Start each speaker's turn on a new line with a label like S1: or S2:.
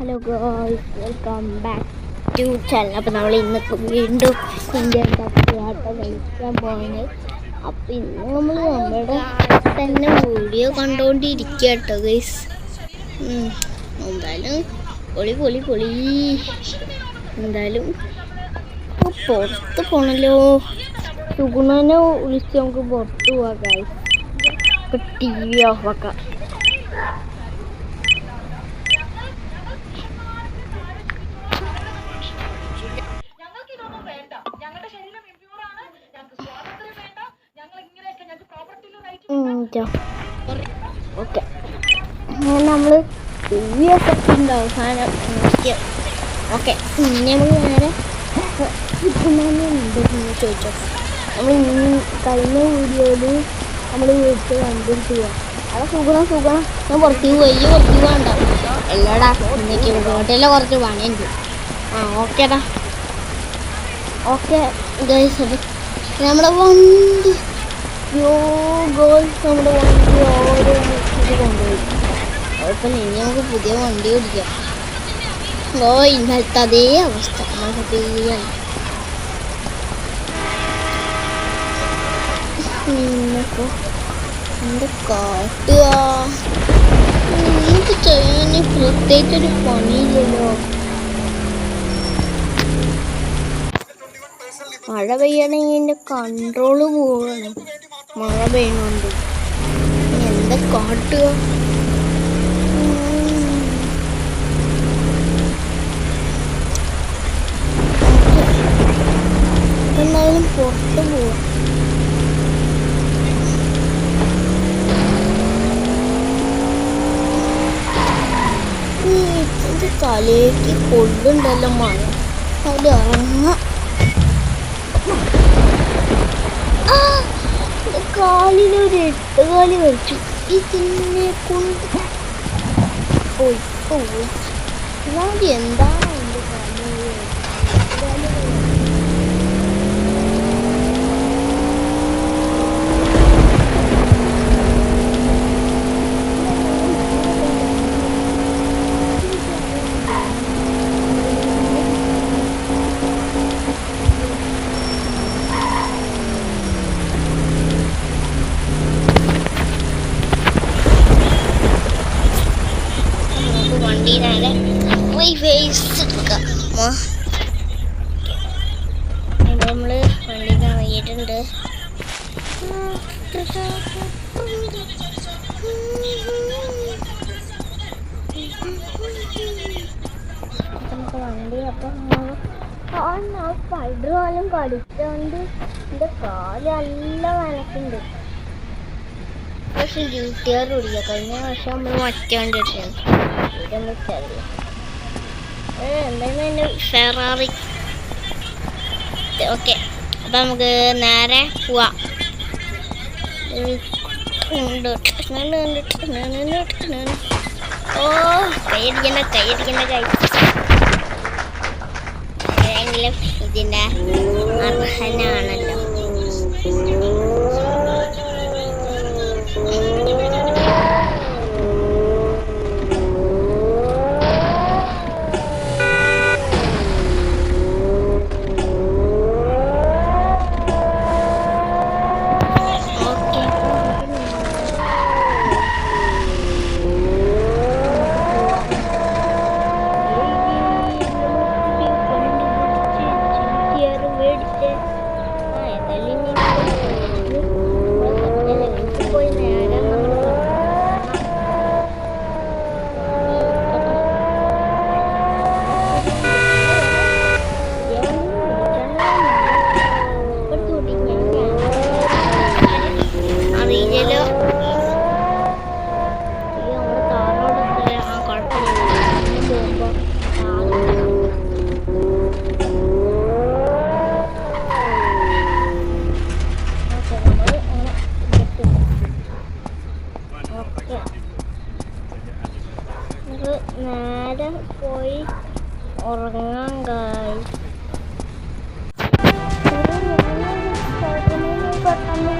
S1: Hello guys, welcome back to channel. അപ്പോൾ നമ്മൾ ഇന്നത്തെ വീണ്ടും ഇന്ത്യൻ കപ്പിയാട്ട കളിക്കാൻ പോകുന്നത്. അപ്പോൾ ഇന്ന് നമ്മൾ നമ്മുടെ തന്നെ വീഡിയോ കണ്ടുകൊണ്ടിരിക്കുക കേട്ടോ ഗൈസ്. എന്തായാലും പൊളി പൊളി പൊളി. എന്തായാലും പുറത്ത് പോകണല്ലോ. സുഗുണനെ വിളിച്ച് നമുക്ക് പുറത്ത് പോവാം ഗൈസ്. ഇപ്പോൾ TV ഓഫ് ആക്കാം. ഓക്കെ, അങ്ങനെ നമ്മൾ ഉണ്ടാവും അവസാനം. ഓക്കെ, നമ്മൾ നേരെ ചോദിച്ചോ. നമ്മൾ കഴിഞ്ഞ വീഡിയോയിൽ നമ്മൾ വീട്ടിൽ കണ്ടിട്ട് പോവാം. അവിടെ സുഖം ഞാൻ പുറത്തേക്ക് വേണ്ട എല്ലാടാ. ഇന്നേക്ക് വീട്ടിലെ കുറച്ച് പണിയുണ്ട്. ഓക്കേടാ. ഓക്കെ ഗൈസ്, അപ്പം നമ്മുടെ വണ്ടി നമ്മുടെ വണ്ടി ഓരോ കൊണ്ടുപോയി. കുഴപ്പമില്ല, ഇനി നമുക്ക് പുതിയ വണ്ടി ഓടിക്കാം. ഇന്നലത്തെ അതേ അവസ്ഥ നമ്മൾ ചെയ്യാണ്. നിന്നപ്പോൾ എന്ത് കാട്ടുക, എന്ത് ചെയ്യാൻ പ്രത്യേകിച്ചൊരു പണിയില്ലല്ലോ. മഴ പെയ്യണമെങ്കിൽ എൻ്റെ കൺട്രോള് പോവാണ്. മഴ പെയ്യുന്നുണ്ട്, എന്താ കാട്ടുക. എന്തായാലും പുറത്ത് പോവാം. ഇതിൻ്റെ തലേക്ക് കൊള്ളുണ്ടല്ലോ മഴ. അത് ഇറങ്ങാം. കാലിലൊരു 8 കാലി വരച്ചു. ഇതിനെ കൊണ്ട് പോയി എന്താണ് എൻ്റെ കാലിൽ. വണ്ടിയിലാണ് നമ്മള് വണ്ടിയിൽ ഇറങ്ങിയിട്ടുണ്ട്. നമുക്ക് വണ്ടി അപ്പം സ്പൈഡർ കാലം കളിച്ചോണ്ട് എൻ്റെ കാല് നല്ല വനക്കുണ്ട്. പക്ഷെ GTR ഓടിക്കുക. കഴിഞ്ഞ വർഷം നമ്മൾ മറ്റേ വണ്ടി അടിച്ചാണ്. എന്തായാലും എൻ്റെ ഫെറാറി. ഓക്കെ, അപ്പം നമുക്ക് നേരെ പോവാം. കൈയടിക്കണ്ട ഏതെങ്കിലും ഇതിൻ്റെ അർഹനാണല്ലോ. നേരെ പോയി ഉറങ്ങാൻ ഗായ്സ്. പെട്ടെന്ന്